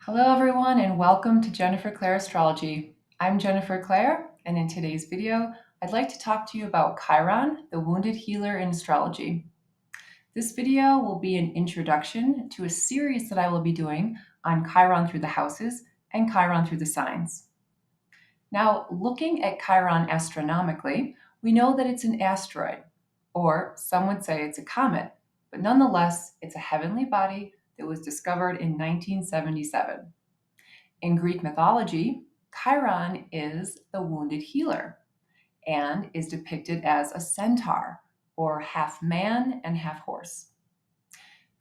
Hello, everyone, and welcome to Clair Astrology. I'm Clair, and in today's video, I'd like to talk to you about Chiron, the wounded healer in astrology. This video will be an introduction to a series that I will be doing on Chiron through the houses and Chiron through the signs. Now, looking at Chiron astronomically, we know that it's an asteroid, or some would say it's a comet, but nonetheless, it's a heavenly body that was discovered in 1977. In Greek mythology, Chiron is the wounded healer and is depicted as a centaur, or half man and half horse.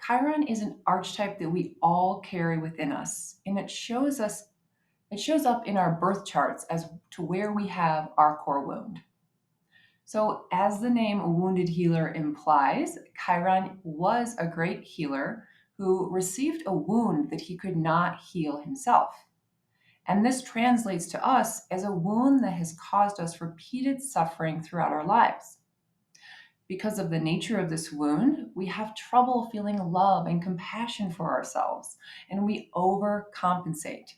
Chiron is an archetype that we all carry within us, and it shows up in our birth charts as to where we have our core wound. So, as the name wounded healer implies, Chiron was a great healer who received a wound that he could not heal himself. And this translates to us as a wound that has caused us repeated suffering throughout our lives. Because of the nature of this wound, we have trouble feeling love and compassion for ourselves, and we overcompensate.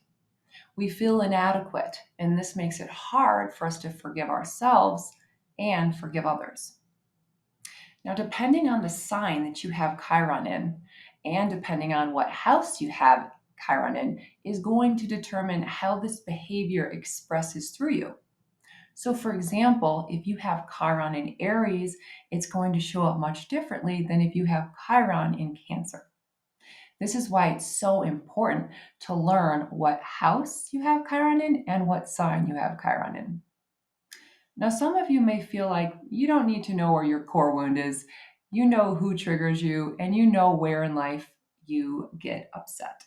We feel inadequate, and this makes it hard for us to forgive ourselves and forgive others. Now, depending on the sign that you have Chiron in, and depending on what house you have Chiron in, is going to determine how this behavior expresses through you. So, for example, if you have Chiron in Aries, it's going to show up much differently than if you have Chiron in Cancer. This is why it's so important to learn what house you have Chiron in and what sign you have Chiron in. Now, some of you may feel like you don't need to know where your core wound is. You know who triggers you, and you know where in life you get upset.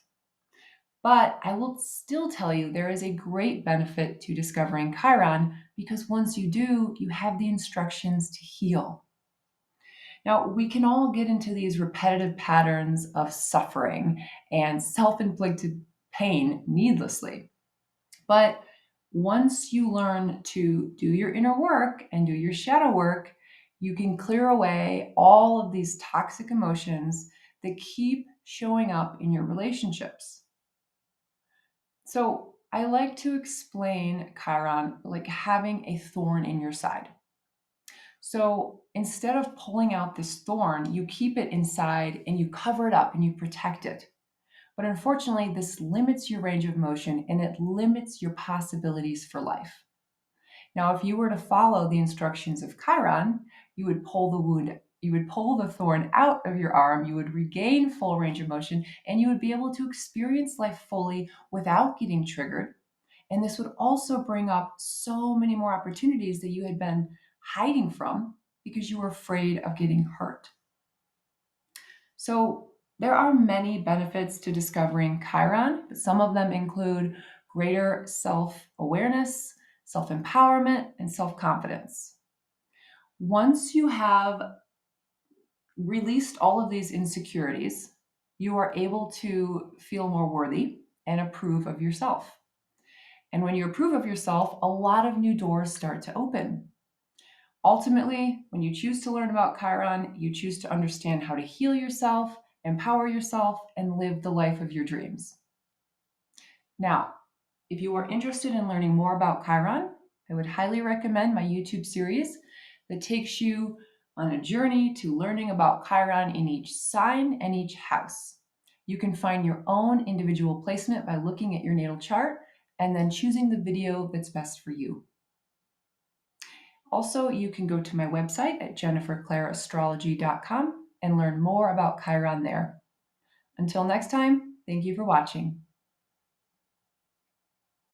But I will still tell you there is a great benefit to discovering Chiron because once you do, you have the instructions to heal. Now, we can all get into these repetitive patterns of suffering and self inflicted pain needlessly. But once you learn to do your inner work and do your shadow work, you can clear away all of these toxic emotions that keep showing up in your relationships. So, I like to explain Chiron like having a thorn in your side. So, instead of pulling out this thorn, you keep it inside and you cover it up and you protect it. But unfortunately, this limits your range of motion and it limits your possibilities for life. Now, if you were to follow the instructions of Chiron, you would pull the thorn out of your arm, you would regain full range of motion, and you would be able to experience life fully without getting triggered. And this would also bring up so many more opportunities that you had been hiding from because you were afraid of getting hurt. So, there are many benefits to discovering Chiron, but some of them include greater self awareness, self empowerment, and self confidence. Once you have released all of these insecurities, you are able to feel more worthy and approve of yourself. And when you approve of yourself, a lot of new doors start to open. Ultimately, when you choose to learn about Chiron, you choose to understand how to heal yourself, empower yourself, and live the life of your dreams. Now, if you are interested in learning more about Chiron, I would highly recommend my YouTube series that takes you on a journey to learning about Chiron in each sign and each house. You can find your own individual placement by looking at your natal chart and then choosing the video that's best for you. Also, you can go to my website at jenniferclairastrology.com and learn more about Chiron there. Until next time, thank you for watching.